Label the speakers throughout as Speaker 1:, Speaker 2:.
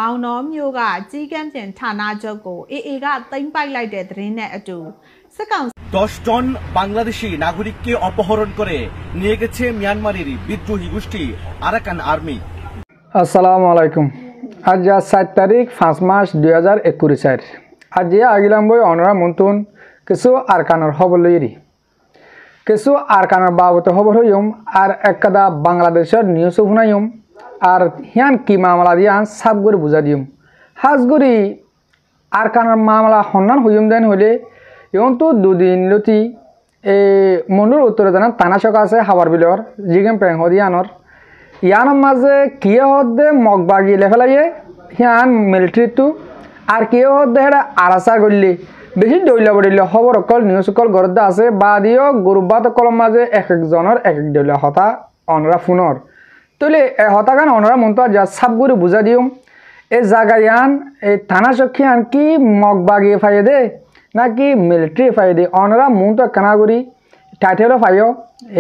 Speaker 1: မောင်တော်မျိုးကကြီးကန်းပြင်ဌာနချုပ်ကိုAAကသိမ်းပိုက်လိုက်တဲ့သတင်းနဲ့အတူစစ်ကောင်
Speaker 2: 10 ton Bangladeshi নাগরিককে অপহরণ করে নিয়ে গেছে মিয়ানমারের বিদ্রোহী গোষ্ঠী আরাকান আর্মি।
Speaker 3: আসসালামু আলাইকুম। আজ 7 তারিখ 5 মাস 2021 আজ আগিলাম বই অনরা মন্তুন কিছু আরকানের খবর লইরি কিছু আরকানের বাবদ খবর হইম আর একদা বাংলাদেশের নিউজ শুনাইম আর হিয়ান কি মামলা দিয়ান সাবগুরি বুঝা দিম হাজগুরি আরকানের মামলা হন্নান হইম দেন হইলে ইয়ন তো দুদিন লতি মনুর উত্তরে জানান তানাশক আছে হাওয়ার বিলর জিগেম প্রেং হদিয়ানর ইয়ানোর মাঝে কিয়ে হদ্দে মগবাগি লেফেলাইয়ে হিয়ান মিলিটারি তো আর কিয়ে হদ্দে হেটা আরাসা করলি বেশি দৈলা বড়িলে খবর অকল নিউজ অকল গরদা আছে বা দিও গুরুবাত কলম মাঝে এক একজনের এক এক দৈলা হতা অনরা ফোনর তৈলে হতাগান অনরা মন্ত্র যা সাবগুরি বুঝা দিম এই জায়গায়ান এই থানাশক হিয়ান কি মগবাগি ফাইয়ে দে নাকি মিলিটারি ফাইদে অনরা মন তো কানাগুড়ি টাইটেলও ফাইও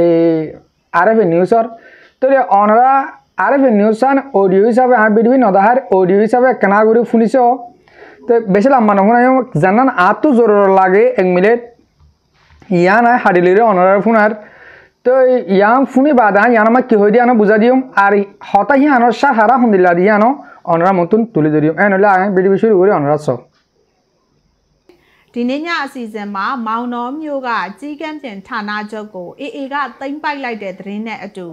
Speaker 3: এই আরএফএ নিউজর তো অনরা আরএফএ নিউজান অডিও হিসাবে আমি বিডবি নদাহার অডিও হিসাবে কানাগুড়ি শুনিছ তো বেশি লম্বা নশুনাই জানান আতো জরুর লাগে 1 মিনিট ইয়ান হাডিলিরে অনরার ফোনার তো ইয়ান শুনি বাদা ইয়ান আমাক কি হই দিয়ানো বুঝা দিম আর হতা হিয়ানোর সাহারা শুনিলা দিয়ানো অনরা মতন তুলে ধরিম এনলে আমি বিডবি শুরু করি অনরা স
Speaker 1: ဒီနေ့ညအစီအစဉ်မှာမောင်တော်မျိုးကကြီးကန်းပြင်ဌာနချုပ်ကို AA ကသိမ်းပိုက်လိုက်တဲ့သတင်းနဲ့အတူ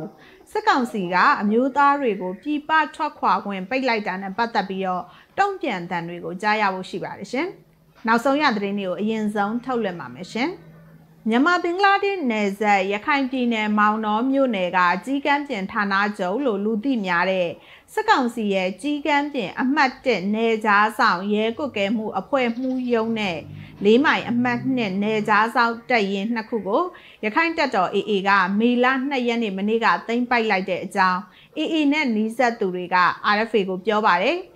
Speaker 1: စစ်ကောင်စီကအမျိုးသားတွေကိုပြည်ပထွက်ခွာခွင့်ပိတ်လိုက်တာနဲ့ပတ်သက်ပြီးတော့တုံ့ပြန်တန်တွေကိုကြားရဖို့ရှိပါတယ်ရှင်။နောက်ဆုံးရသတင်းတွေကိုအရင်ဆုံးထုတ်လွှင့်ပါမယ်ရှင်။မြန်မာဘင်္ဂလားဒေ့ရှ်နယ်စပ်ရခိုင်ပြည်နယ်မောင်တော်မြို့နယ်ကကြီးကန်းပြင်ဌာနချုပ်လို့လူသိများတဲ့စစ်ကောင်စီရဲ့ကြီးကန်းပြင်အမှတ်1နယ်ကြားဆောင်ရဲကွက်ကဲမှုအဖွဲ့မှုရုံးနဲ့4 မိုင်အမှတ်2နယ်ကြားဆောင်တပ်ရင်း2ခုကိုရခိုင်တပ်တော် AA ကမေလ2ရက်နေ့မနေ့ကသိမ်းပိုက်လိုက်တဲ့အကြောင်း AA နဲ့နီးစပ်သူတွေက RFA ကိုပြောပါတယ်။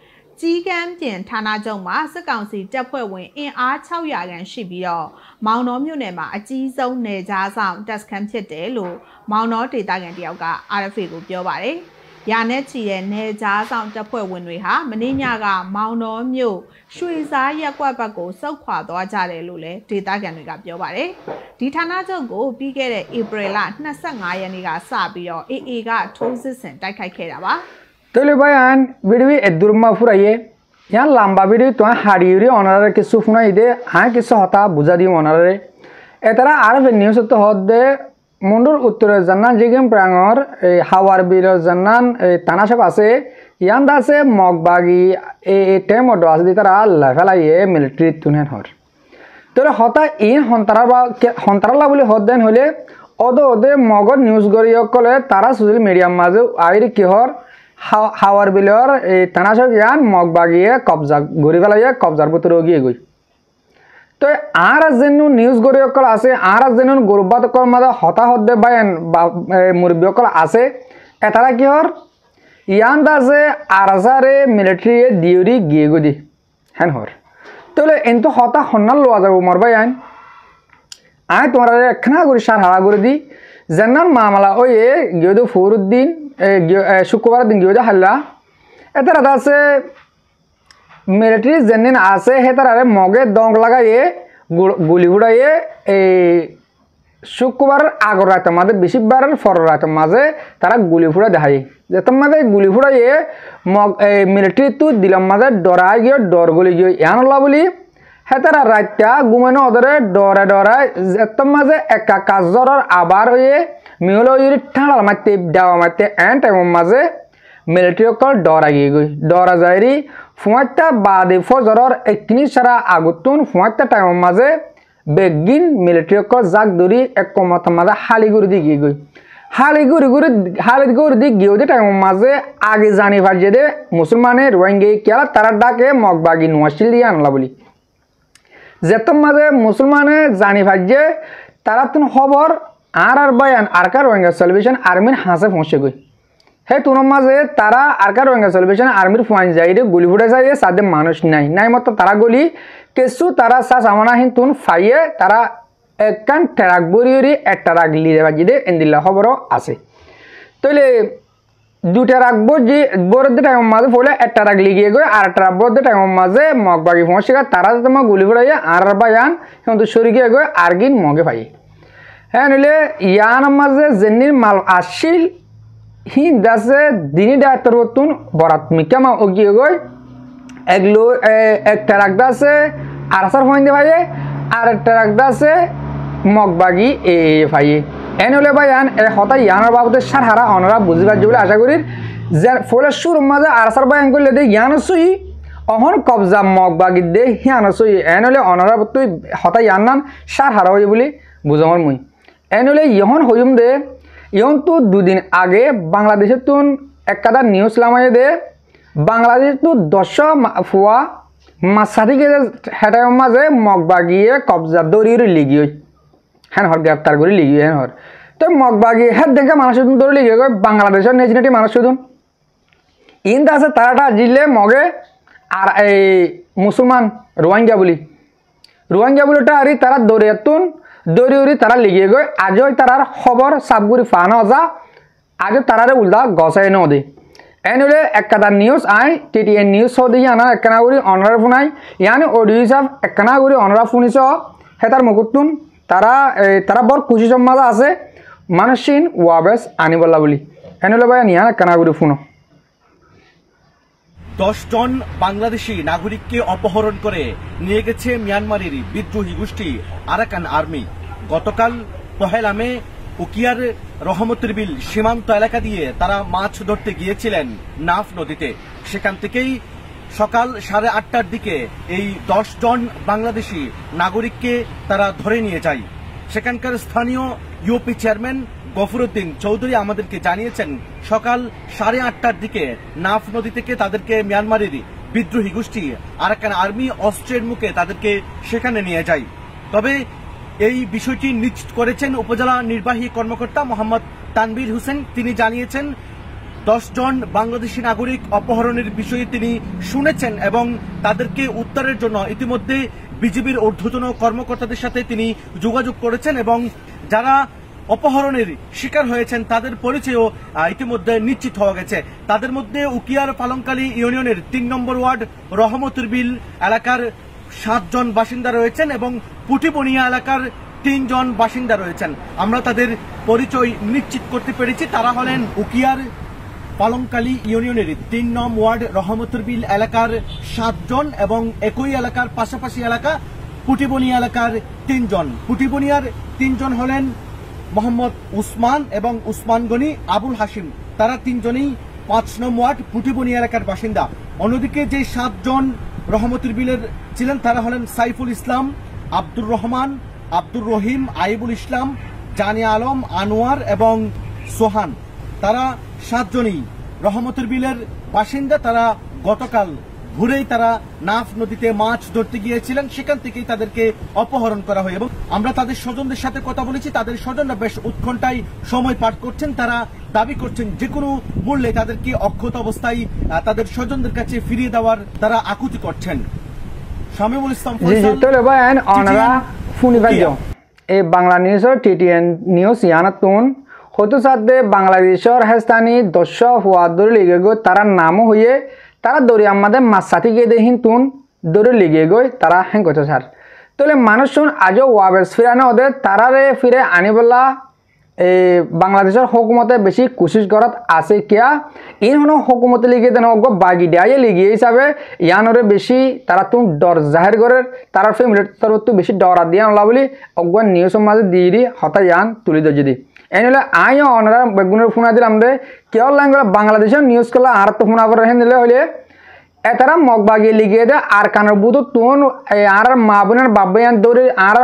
Speaker 1: ကြီးကန်းပြင်ဌာနချုပ်မှာစစ်ကောင်စီတပ်ဖွဲ့ဝင်အင်အား600ခန့်ရှိပြီးတော့မောင်တော်မြို့နယ်မှာအကြီးဆုံးနယ်ကြားဆောင်တပ်စခန်းဖြစ်တယ်လို့မောင်တော်ဒေသခံတယောက်က RFA ကိုပြောပါတယ်။ရာနဲ့ချီတဲ့နယ်ကြားဆောင်တပ်ဖွဲ့ဝင်တွေဟာမင်းညကမောင်တော်မြို့ရွှေစားရက်ကွက်ဘက်ကိုစောက်ခွာသွားကြတယ်လို့လည်းဒေသခံတွေကပြောပါတယ်။ဒီဌာနချုပ်ကိုပြီးခဲ့တဲ့ဧပြီလ25ရက်နေ့ကစပြီးတော့ AA ကထိုးစစ်ဆင်တိုက်ခိုက်ခဲ့တာပါ။
Speaker 3: တလေဘယန်ဗီဒီယိုအဒူမဖူရယေယန်လမ်ဘာဗီဒီယိုတွန်ဟာဒီရီအော်နာရကိစုဖူနာဣဒေဟာကိစဟတာဘူဇာဒီအော်နာရအတရာအာရဖ်နျူးစတဟဒ်মন্ডুর উত্তরে জান্নান জিগেম প্রাঙর হাওয়ার বিল জান্নান তানাশক আছে ইয়ান দাসে মগবাগি টেম অড আছে দি তারা লেভেলাইয়ে মিলিটারি তুনেন হর তোরে হতা ইন হন্তারালা বলে হদ দেন হলে ওদে মগর নিউজ গরি কলে তারা সোশ্যাল মিডিয়ার মাঝে আইরি কি হর হাওয়ার বিলর তানাশক ইয়ান মগবাগিয়ে কবজা গরি ফেলাইয়ে কবজার ভিতরে গিয়ে গই তো আর যেন নিউজ গরি অকল আছে আর যেন গরুবাত অকল মাঝে হতা হদ্দে বায়ন বা মুরব্বী অকল আছে এতারা কি হর ইয়ান দাসে আরাজারে মিলিটারি দিউরি গিয়ে গদি হেন হর তাহলে এন্ত হতা হন্নাল লওয়া যাবো মর বায়ান আয় তোমার একখানা করি সার হারা করে দি জান্নান মামলা ওই গিয়েদো ফরুদ্দিন শুক্রবার দিন গিয়েদো হাল্লা এতারা দাসে মিলিটারি যেন আছে হে তারা মগে দং লাগাইয়ে গুলি উড়াইয়ে এই শুক্রবার আগর রাতের মাঝে বেশিবার ফর রাতের মাঝে তারা গুলি ফুড়া দেখাই যে তোমার গুলি ফুড়াইয়ে মগ মিলিটারি তো দিলাম মাঝে ডরাই গিয়ে ডর গলি গিয়ে এনলা বলি হে তারা রাতটা ঘুমানো ওদরে ডরে ডরায় যে তোমার মাঝে একা কাজর আবার হয়ে মিহল ঠান্ডা মারতে দেওয়া মারতে এন টাইমের মাঝে মিলিটারি অকল ডরা গিয়ে গই ডরা যায়রি ফুয়াটা বাদে ফজরর একনি সারা আগুতুন ফুয়াটা টাইমের মাঝে বেগিন মিলিটারি অকল জাক ধরি এক কমত মাঝে হালিগুড়ি দি গিয়ে গই হালিগুড়ি দি গিয়ে টাইমের মাঝে আগে জানি ভাজে দে মুসলমানের রোহিঙ্গে কেলা তারা ডাকে মগবাগি নোয়াশিল দিয়ে আনলা বলি যেতম মাঝে মুসলমানে জানি ভাজে তারা তুন খবর আর বায়ান আরকার রোহিঙ্গা সেলিব্রেশন আর্মির হাসে পৌঁছে গই হে তুনোর মাঝে তারা আরকার রোহিঙ্গা সেলিব্রেশন আর্মির ফুয়াইন যাই রে গুলি ফুটে যায় সাদে মানুষ নাই মতো তারা গলি কিছু তারা সাস আমানাহীন তুন ফাইয়ে তারা একখান ট্রাক বরিয়ে একটা ট্রাক লিয়ে বাজি দে এন্দিল্লা খবরও আছে তাইলে দুটা রাখবো যে বোরদের টাইম মাঝে ফলে একটা রাখ লিগিয়ে গিয়ে আর একটা বোরদের টাইম মাঝে মগ বাগি ফোঁসে তারা তোমার গুলি ফুরাইয়া আর বায়ান কিন্তু সরিয়ে গিয়ে আর গিন মগে পাই হ্যাঁ নইলে ইয়ান মাঝে জেনির মাল আসিল হিন দাসে দিনী ডাক্তার বতুন বরাত মিকামা ওগিয়ে গই এগুলো একটা রাখদা আছে আর আসার ফোন দিয়ে ভাইয়ে আর একটা রাখদা আছে মগ বাগি এ ভাইয়ে এন হলে ভাই হতা ইয়ানোর বাবদে সার হারা অনরা বুঝি পারছি বলে আশা করি যে ফলে সুর মাঝে আর আসার বায়ান করলে দে ইয়ানো সুই অহন কবজা মগ বাগি দে হিয়ানো সুই এন হলে অনরা তুই হতা ইয়ান নান সার হারা হয়ে বলে বুঝামর মুই এন হলে ইহন হইম দে ইহন তো দুদিন আগে বাংলাদেশের তুন একটা নিউজ লামাই দে বাংলাদেশ তো 10 ফুয়া মাছাটি কে হেটার মাঝে মগ বাগিয়ে কবজা দৌড়িয়ে লিগিয়ে হ্যাঁ হর গ্রেপ্তার করে লিগিয়ে হ্যাঁ হর তো মগ বাগিয়ে হ্যাঁ দেখে মানুষ দৌড়ে লিগিয়ে বাংলাদেশের নেচিনাটি মানুষ শুধু ইন আছে তারাটা জিলে মগে আর এই মুসলমান রোহিঙ্গা বলিটা আর তারা দৌড়িয়াতুন দৌড়ি তারা লিগিয়ে গই আজও তারার খবর সাবগুড়ি ফানো যা আজও তারারে উল্টা গছাই নদী এনলে একটা নিউজ আই টিটিএন নিউজ হদি আনা একনা গুরি অনরা ফুনাই ইয়ানি অডিও হিসাব একনা গুরি অনরা ফুনিছ হেতার মুকুতুন তারা বড় খুশি সম্মাদ আছে মানুষিন ওয়াবেস আনিবল্লা বলি এনলে ভাই নিয়া একনা গুরি ফুনো
Speaker 2: 10 জন বাংলাদেশি নাগরিককে অপহরণ করে নিয়ে গেছে মিয়ানমারের বিদ্রোহী গোষ্ঠী আরাকান আর্মি গতকাল পহেলা মে উকিয়ার রহমতের বিল সীমান্ত এলাকা দিয়ে তারা মাছ ধরতে গিয়েছিলেন নাফ নদীতে সেখান থেকেই সকাল 8:30টার দিকে এই 10 জন বাংলাদেশি নাগরিককে তারা ধরে নিয়ে যায় সেখানকার স্থানীয় ইউপি চেয়ারম্যান গফরউদ্দিন চৌধুরী আমাদেরকে জানিয়েছেন সকাল 8:30টার দিকে নাফ নদী থেকে তাদেরকে মিয়ানমারের বিদ্রোহী গোষ্ঠী আরাকান আর্মি অস্ত্রের মুখে তাদেরকে সেখানে নিয়ে যায় তবে এই বিষয়টি নিশ্চিত করেছেন উপজেলা নির্বাহী কর্মকর্তা মোহাম্মদ তানভীর হোসেন তিনি জানিয়েছেন 10 জন বাংলাদেশি নাগরিক অপহরণের বিষয়ে তিনি শুনেছেন এবং তাদেরকে উদ্ধারের জন্য ইতিমধ্যে বিজিবির ঊর্ধ্বতন কর্মকর্তাদের সাথে তিনি যোগাযোগ করেছেন এবং যারা অপহরণের শিকার হয়েছেন তাদের পরিচয়ও ইতিমধ্যে নিশ্চিত হওয়া গেছে তাদের মধ্যে উকিয়ার পালংকালী ইউনিয়নের 3 নম্বর ওয়ার্ড রহমতুর বিল এলাকার 7 জন বাসিন্দা রয়েছেন এবং পুটিবনিয়া এলাকার 3 জন বাসিন্দা রয়েছেন আমরা তাদের পরিচয় নিশ্চিত করতে পেরেছি তারা হলেন উকিয়ার পালংকালী ইউনিয়নের 3 নং ওয়ার্ড রহমতুর বিল এলাকার 7 জন এবং একই এলাকার পাশাপাশি এলাকা পুটিবনিয়া এলাকার 3 জন পুটিবনিয়ার 3 জন হলেন মোহাম্মদ উসমান এবং উসমান গনি আবুল হাসিম তারা 3 জনই 5 নং ওয়ার্ড পুটিবনিয়া এলাকার বাসিন্দা অন্যদিকে যে 7 জন রহমতুর বিলের ছিলেন তারা হলেন সাইফুল ইসলাম আব্দুর রহমান আব্দুর রহিম আইবুল ইসলাম জানি আলম আনোয়ার এবং সোহান তারা 7 জনই রহমতুর বিলের বাসিন্দা তারা গতকাল ভোরেই তারা নাফ নদীতে মাছ ধরতে গিয়েছিলেন সেখান থেকেই তাদেরকে অপহরণ করা হয় এবং আমরা তাদের স্বজনদের সাথে কথা বলেছি তাদের স্বজনরা বেশ উৎকণ্ঠায় সময় পার করছেন তারা দাবি করছেন যে কোনো মূল্যে তাদেরকে অক্ষত অবস্থায় তাদের স্বজনদের কাছে ফিরিয়ে দেওয়ার তারা আকুতি করছেন শামীমুল ইসলাম
Speaker 3: এই বাংলা নিউজের টিটিএন নিউজ ইয়ানাতুন হয়তো সাথে বাংলাদেশের হেস্তানি 10 হুয়াদুর লিগে গো তারা নামও হয়ে তারা দৌড়ে আমাদের মাছ সাথে গিয়ে দেখিন তুন দৌড়ে লিগে গই তারা হ্যাঁ করছে স্যার তাহলে মানুষ শুন আজও ওয়াবেস ফিরানো ওদের তারারে ফিরে আনিবলা এই বাংলাদেশের হুকুমতে বেশি কোশিশ করাত আছে কিয়া ইন হনো হুকুমতে লিগে দেন অগ বাগি দেয় লিগে হিসাবে ইয়ানরে বেশি তারা তুন ডর জাহির করে তারা ফ্যামিলির তরফ বেশি ডরা দিয়ে আনলা বলি অগ নিউজ মাঝে দিয়ে হতা ইয়ান তুলি দে যদি এনলে আইও অনরা বেগুনের ফোনা দিলাম দে কেউ লাইনগুলো বাংলাদেশের নিউজ করলে আর তো ফোনা করে হেন দিলে হইলে এতারা মগ বাগিয়ে লিগিয়ে দে আর কানের বুধ তুন আর মা বোনের বাবাইয়ান দৌড়ে আর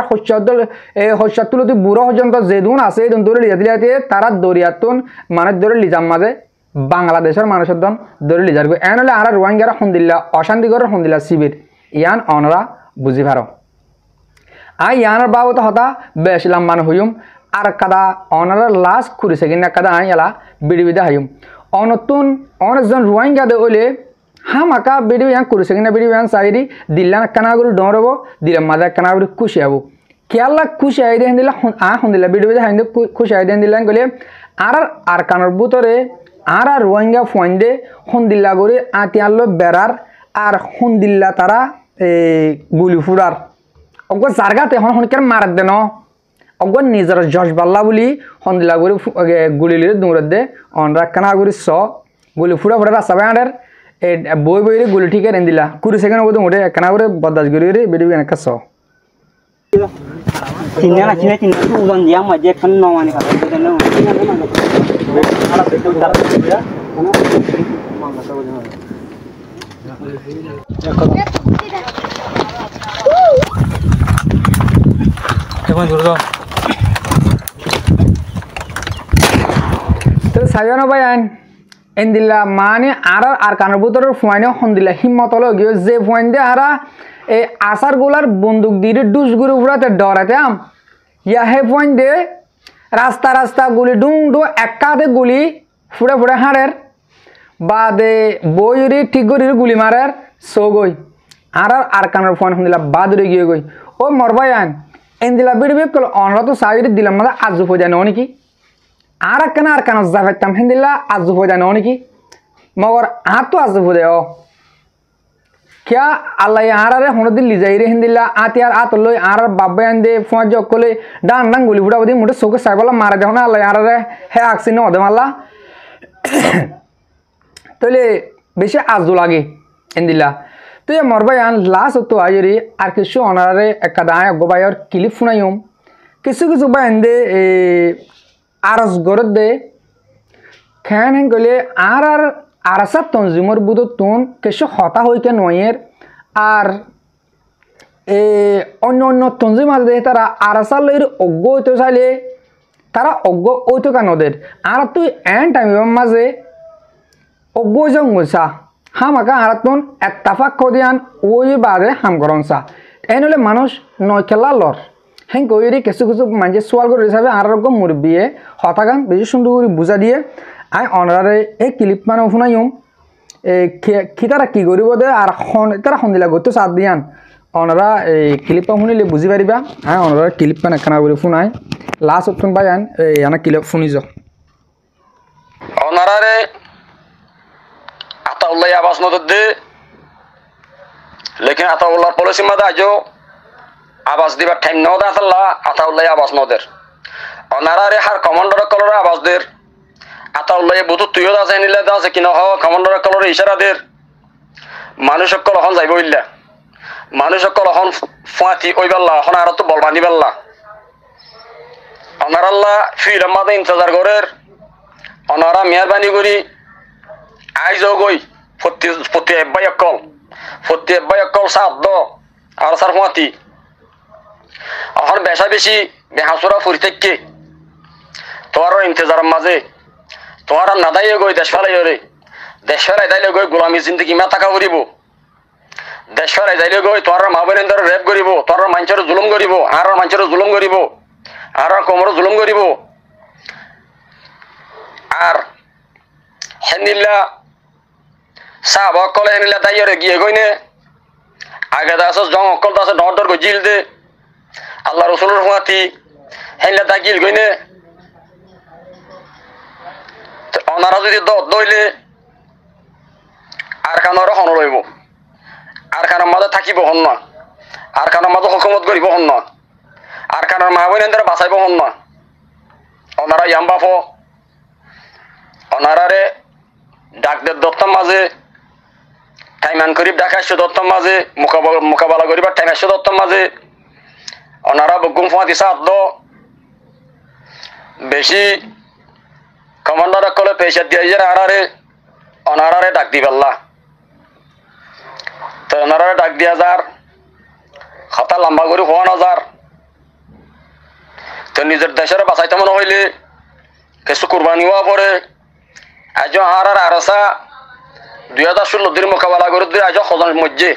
Speaker 3: হস্যার তুলতি বুড়ো পর্যন্ত যেদুন আছে এই দৌড়ে লিজা দিলে তারা দৌড়িয়াতুন মানুষ দৌড়ে লিজাম মাঝে বাংলাদেশের মানুষের দন দৌড়ে লিজার এনলে আর রোহিঙ্গারা সন্দিল্লা অশান্তিগড়ের সন্দিল্লা শিবির ইয়ান অনরা বুঝি ভার আর ইয়ানের বাবদ হতা বেশ লাম্বান হইম আর কাদা অনার লাস্ট খুঁড়িছে কিনা কাদা আই এলা বিড়িবিদা হাইম অনতুন অনেকজন রোহিঙ্গা দে হইলে হামাকা বিড়িবি হ্যাঁ খুঁড়িছে কিনা বিড়িবি হ্যাঁ চাইদি দিল্লা কানাগুড়ি ডরব দিলে মাঝে কানাগুড়ি খুশি হব কেলা খুশি আই দিয়ে দিলা শুনিলা বিড়িবিদা হাইন খুশি আই দিয়ে দিলাম গেলে আর কানের বুতরে আর রোহিঙ্গা ফয়েন্ডে হন্দিল্লা করে আতিয়াল্লো বেড়ার আর হন্দিল্লা তারা গুলি ফুরার অজ্ঞ জারগাতে এখন হনকের মারাত দেন অজ্ঞ নিজের জশ বাল্লা বলি হন্দিল্লা করে গুলি লিয়ে দৌড়ে দে অনরা কানা করে স গুলি ফুরা ফুরা রাস্তা বেড়ার বই বই গুলি ঠিক এনে দিলা 20 সেকেন্ড মধ্যে উঠে কানা করে বদাস গুলি বেড়ে একটা স
Speaker 4: চিন্তা না চিন্তা উদান দিয়া মাঝে খান নমানি খাতে দেন
Speaker 3: তো সাজানো ভাইয়ান এন্দিল্লা মানে আর কানের ভিতরের ফুয়াইনে হন্দিল্লা হিম্মত হলো গিয়ে যে ফুয়াইন দিয়ে আরা এই আসার গোলার বন্দুক দিয়ে ডুস গুরু ফুরাতে ডরাতে আম ইয়া হে ফুয়াইন দিয়ে রাস্তা রাস্তা গুলি ডুং ডু একাতে গুলি ফুড়ে ফুড়ে হাঁড়ের বাদে বইরি ঠিক করি গুলি মারের সো গই আর কানের ফুয়াইন হন্দিল্লা বাদরে গিয়ে গই ও মরবাইন এন্দিল্লা বিড়বি কল অনরা তো সাইড দিলাম মানে আজু হয়ে যায় নাকি আর কানা জাফাইতাম হেন্দিল্লা আজু হয়ে যায় নাকি মগর আর তো আজু হয়ে যায় क्या अल्लाह आरे होने दिल्ली जाई रे हिंदिल्ला आती यार आत लोई आर बाबे आंदे फोन जो कोले डान डांग गुली फुड़ा बदी मुझे सोके साइबला मारा जाओ ना अल्लाह आरे है आक्सी न होदे माला तो ले बेशे आजू लागे हिंदिल्ला तो ये मरबायान लास्ट तो आयरी आर किसु अनारे एकदाय गोबायर क्लिप फुनायम किसु बायंदे आरस गरद दे खान हैं गले आर आरासा तंजिमर बुदो तुन केशो हता होई के नोयर আর অন্য অন্য তঞ্জিম আছে তারা আরাসা লইর অজ্ঞ হইতে চাইলে তারা অজ্ঞ হইতো কেন ওদের আর তুই এন টাইমের মাঝে অজ্ঞ জঙ্গলসা হামাকা আর তুন এত্তাফাক কদিয়ান ওই বাদে হাম করনসা এন হলে মানুষ নয় খেলা লর হ্যাঁ কইরি কিছু কিছু মানুষ সোয়াল করে হিসাবে আর রকম মুরব্বিয়ে হতাগান বেশি সুন্দর করে বুঝা দিয়ে আই অনারে এই ক্লিপ মানে শুনাইম তারা কি করব দে আর তারা সন্দিলা গতো সাত দিয়ান অনারা এই ক্লিপ শুনিলে বুঝি পারিবা হ্যাঁ অনারা ক্লিপ মানে কানা করে শুনাই লাস্ট অপশন পাই আন এই আনা ক্লিপ শুনি যাও
Speaker 5: অনারারে আতাউল্লাহ আবাস নদর দে লেকিন আতাউল্লাহ পলিসি মাদা আজো আবাস দিবার টাইম নদা আতাল্লাহ আতাউল্লাহ আবাস নদের অনারারে হার কমান্ডার কলরে আবাস দের আতাউল্লাহ বুধু তুইও আছে নিলে আছে কিনা হ কমান্ডার কলরে ইশারা দের মানুষ সকল হন যাইব ইল্লা মানুষ সকল হন ফাতি ওই বেল্লা হন আর তো বল বানি বেল্লা অনারাল্লাহ ফির মাদে ইন্তজার করের অনারা মেহরবানি করি আইজও গই ফতি এব্বাই অকল সাত দ আর সার ফাতি এখন বেশা বেশি বেহাসুরা ফুরি থেকে তোর ইন্তজার মাঝে তোর নাদাইয়ে গই দেশ ফেলাই রে দেশ ফেলাই দাইলে গই গোলামী জিন্দগি মা টাকা করিব দেশ ফেলাই দাইলে গই তোর মা বোনের দ্বারা রেপ করিব তোর মানুষের জুলুম করিব আর মানুষের জুলুম করিব আর কোমর জুলুম করিব আর হেনিল্লা সাহাব অকলে হেনিল্লা দাইয়ে গিয়ে গইনে আগে দাস জং অকল দাস ডর গই জিল দে আল্লাহ রসুলের হুয়াতি হেনিল্লা দা গিল গইনে অনারা যদি দইলে আর কানোর হন রইব আর কানোর মাঝে থাকিব হন না আর কানোর মাঝে হুকুমত করিব হন না আর কানোর মা বোন এদের বাঁচাইব হন না অনারা ইয়াম বাপ অনারারে ডাকদের দত্তম মাঝে টাইমান করিব ডাকাইছো দত্তম মাঝে মোকাবেলা করিবার টাইম আসছো দত্তম মাঝে অনারা বগুম ফোয়া দিছা আদ বেশি কমান্ডার কলে পেশা দিয়ে আরারে অনারারে ডাক দি পাল্লা তো অনারারে ডাক দিয়া যার খাতা লম্বা করে হওয়া না যার তো নিজের দেশের বাঁচাইতে মনে হইলে কিছু কুরবানি হওয়া পরে আজ আর আরসা 2016 দিন মোকাবেলা করে দিয়ে আজ সজন মজ্জে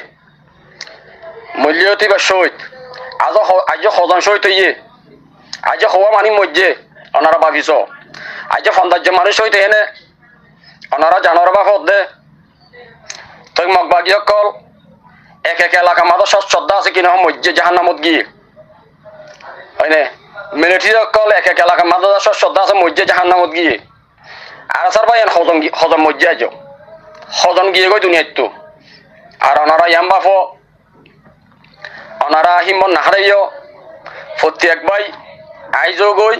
Speaker 5: মূল্যতি বা শহীদ আজ সজন শহীদ হইয়ে আজ হওয়া মানি মজ্জে অনারা ভাবিছ আজ সৌন্দর্য মানুষ হইতে এনে অনারা জানোয়ার বা হদ দে তই মগবাগী অকল এক এলাকা মাঝে শ্রদ্ধা আছে কিনা মজ্জে জাহান নামত গিয়ে হয়নে মিলিটারি অকল এক এলাকা মাঝে শ্রদ্ধা আছে মজ্জে জাহান নামত গিয়ে আর সার ভাই হজম মজ্জা আজ হজম গিয়ে গই দুনিয়াত তো আর ওনারা ইয়াম বাফো ওনারা হিমন নাহারাইও প্রত্যেক ভাই আইজো গই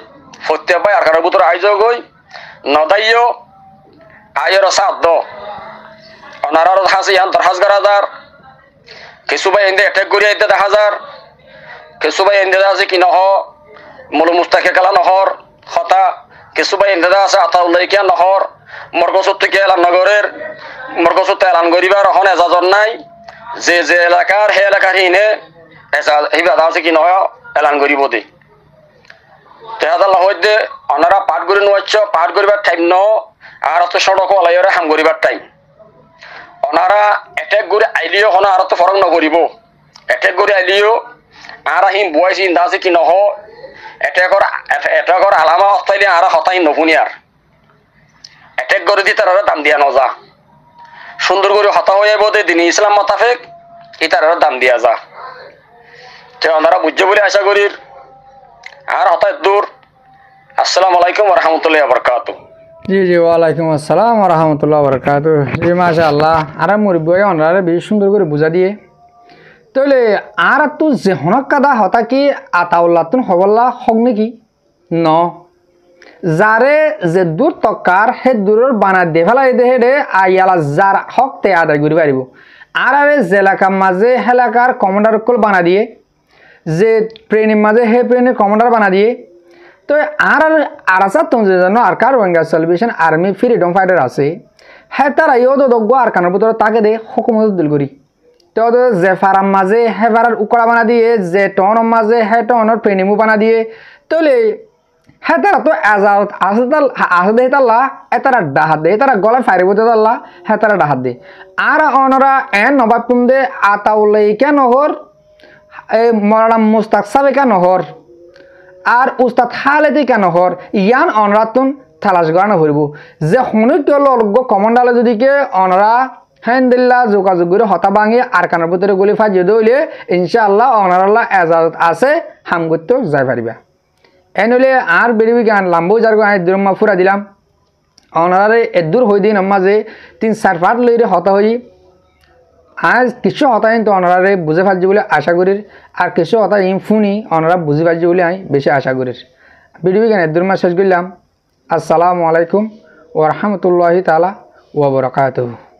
Speaker 5: প্রত্যেক ভাই আর কারোর ভিতরে আইজো গই নদাইও আয়ের সাধ্য ওনারা হাসি ইয়ান 10,000 কিছু ভাই এনে অ্যাটাক করি আইতে 10,000 কিছু ভাই এনে আছে কি নহ মুলু মুস্তাকে কালা নহর হতা কিছু ভাই এনে আছে আতাউল্লাইকিয়া নহর মরগসুত থেকে এলান নগরের মরগসুত এলান করিবার এখন এজাজত নাই যে যে এলাকার হে এলাকার হিনে হিবাদ আছে কি নহ এলান করিব দে তেহাদাল্লাহ হইতে ওনারা পাঠ করি নোয়াচ্ছ পাঠ করিবার টাইম ন আর তো সড়ক ওলাইরে হাম করিবার টাইম ওনারা অ্যাটাক করে আইলিও হন আর তো ফরক নকরিব অ্যাটাক করে আইলিও আর আহিম বয়স ইন্দা আছে কি নহ অ্যাটাকর আলামা হস্তাইলে আর হতাই নপুনি আর অ্যাটাক করে দি তার দাম দিয়া নজা সুন্দর করে হতা হয়ে বোধে দিন ইসলাম মোতাফেক ই তার দাম দিয়া যা তে ওনারা বুঝছে বলে আশা করি আর হতায় দূর আসসালামু আলাইকুম ওয়া রাহমাতুল্লাহি ওয়া বারাকাতুহু
Speaker 3: জি জি ওয়ালাইকুম আসসালাম ওয়া রাহমাতুল্লাহি ওয়া বারাকাতুহু জি মাশাআল্লাহ আর মুরব্বি ওনারা বেশ সুন্দর করে বুঝা দিয়ে তাহলে আর তো যে হনক কাদা হতা কি আতাউল্লাহ তুন হবল্লা হক নাকি ন যারে যে দূর তকার হে দূরের বানা দে ফেলাই দে হেডে আইয়ালা যার হক তে আদায় করি পারিব আর আরে জেলাকার মাঝে হেলাকার কমান্ডার কল বানা দিয়ে যে ট্রেনের মাঝে হে ট্রেনের কমান্ডার বানা দিয়ে তো আর আসা তুমি জানো আর কার Rohingya celebration army freedom fighter আছে হ্যাঁ তারা ইও তো দগ্গ আর কানের ভিতরে তাকে দে হুকুমত দিল করি তো যে ফারাম মাঝে হে ফারার উকড়া বানা দিয়ে যে টনের মাঝে হে টনের প্রেনিমু বানা দিয়ে তাহলে হ্যাঁ তারা তো আজাদ আসে দে তাল্লা তারা ডাহাত দে তারা গলায় ফাইরিব দে তাল্লা হ্যাঁ তারা ডাহাত দে আর অনরা এন নবাব তুম দে আতাউল্লাই কেন হর মৌলানা মুস্তাক সাবে কেন হর আর উস্তাদ হালেদি কেন হর ইয়ান অনরাতুন থালাস গানো হইব যে হনুক লগ্য কমান্ডালে যদি কে অনরা হ্যান্দিল্লা যোগাযোগ করে হতা ভাঙি আর কানের ভিতরে গুলি ফাজিয়ে দইলে ইনশাআল্লাহ অনারাল্লাহ এজাজত আছে হাম করতেও যাই পারিবা এনলে আর বেরিবি গান লাম্বু যার গান দুরম্মা ফুরা দিলাম অনারে এদূর হই দিন মাঝে 3-4 পাট লইরে হতা হই আজ কিছু হতা কিন্তু অনারে বুঝে ফাজি বলে আশা করি আর কিছু হতা ইনফুনি অনারা বুঝে ফাজি বলে আমি বেশি আশা করি বেরিবি গান দুরম্মা শেষ করলাম আসসালামু আলাইকুম ওয়া রাহমাতুল্লাহি তাআলা ওয়া বারাকাতুহু।